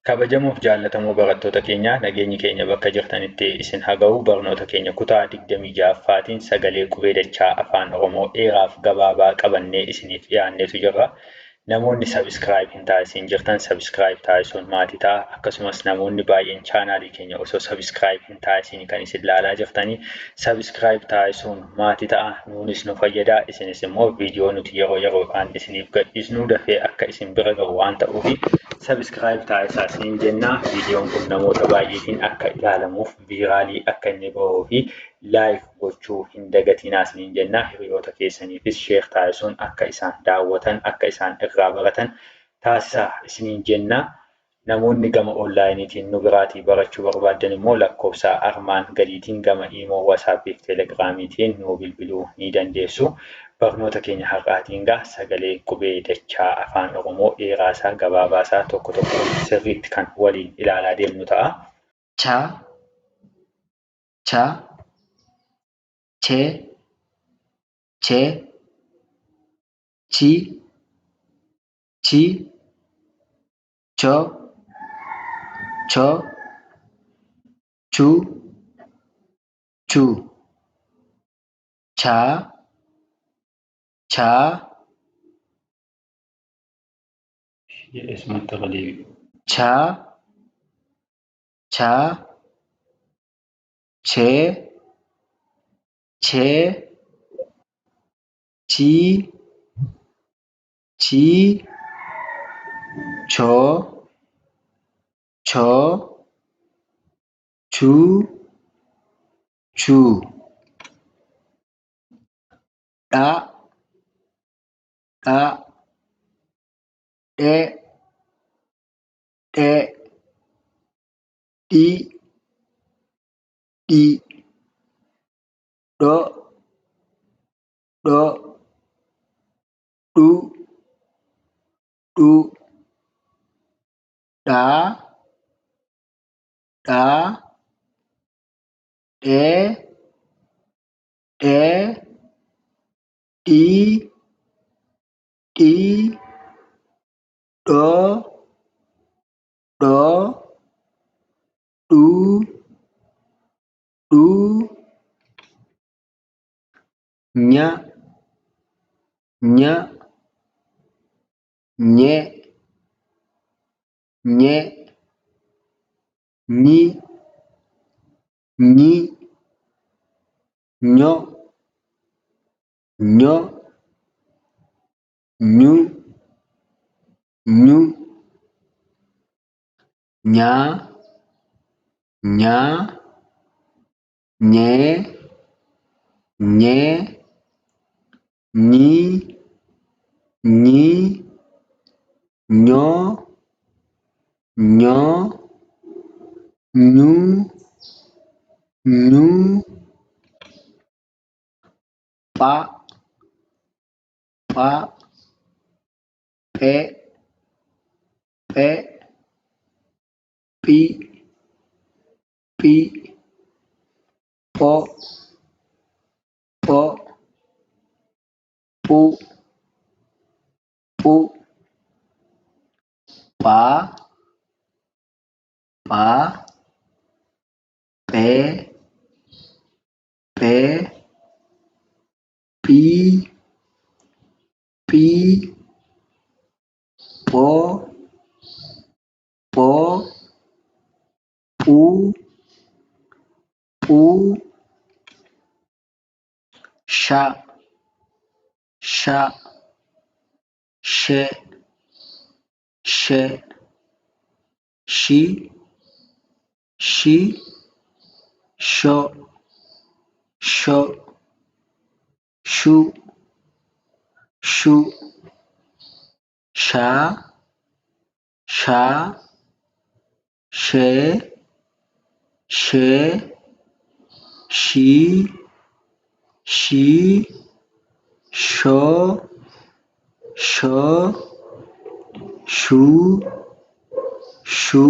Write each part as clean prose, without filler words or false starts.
Kabajamuuf jaallatamoo barattoota keenya nageenyi keenya bakka jirtanitti isin haa ga'u. Barnoota keenya kutaa 26ffaatiin sagalee qubee dachaa afaan Oromoo dheeraaf gabaabaa qabannee isiniif dhiyaanneetu jirra. Namoonni sabiskiraayib hin taasisin jirtan sabiskiraayib taasisuun maatii ta'a. Akkasumas namoonni baay'een chaanaalii keenya osoo sabiskiraayib hin taasisin kan isin ilaalaa jirtanii sabiskiraayib taasisuun maatii ta'a. Nuunis nu fayyada. Isinis immoo viidiyoo nuti yeroo yeroodhaan isiniif gadhiisnu dafee akka isin bira gahu waan ta'uufi sabiskiraayib taasisaa isiniin jenna. Viidiyoon kun namoota baay'eetiin akka ilaalamuuf viiraalii akka inni bahuu fi laayik gochuu hin dagatinaa isiniin jenna. Hiriyoota keessaniifis sheer taasisuun akka isaan daawwatan akka isaan irraa baratan taasisaa isiniin jenna. Namoonni gama onlaayiniitiin nu biraatii barachuu barbaadan immoo lakkoofsa armaan gadiitiin gama iimoo waasaappii fi teelegiraamiitiin nu bilbiluu ni dandeessu. Barnoota keenya har'aatiin sagalee qubee dachaa afaan Oromoo dheeraasaa gabaabaasaa tokko tokko sirriitti kan waliin ilaalaa deemnu ta'a. Cha, cha, che, che, chi, chi, cho, cho, chu, chu, cha, cha, cha, cha, che, che, chi, chi, cho, cho, chu, chu, da, da, de, de, di, di, do, do, du, du, da, da, de, de, di, di, do, do, du, du, nya, nya, nye, nye, ni, ni, nyo, nyo, nyu, nyu, nya, nya, nye, nye, ni, ni, nyo, nyo, nyu, nyu, pa, pa, pe, pe, pi, pi, po, po, pu, pu, pa, pa, pe, pe, pi, pi, po, po, pu, pu, sha, sha, she, she, shi, shi, sho, sho, shu, shu, sha, sha, she, she, shi, shi, sho, sho, shu, shu,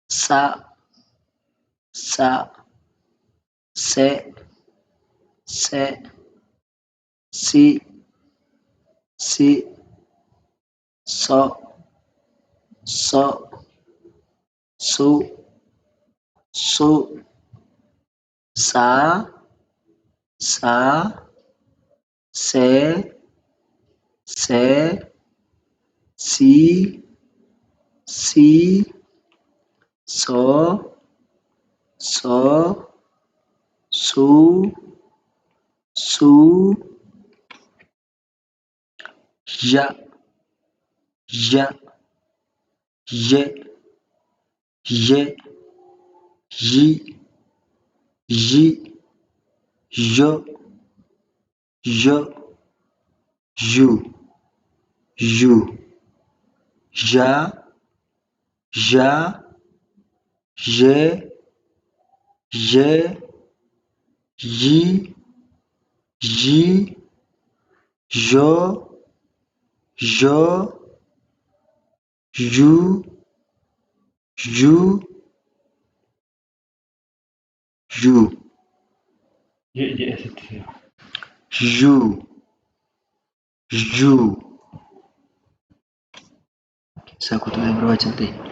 sa, sa, se, se, si, si, so, so, su, su, sa, se, si, so, su, ja, je, ji, jo, ju, ja, je, ji, jo, ju, ju. Isa kutulee barbaachisaa ta'e.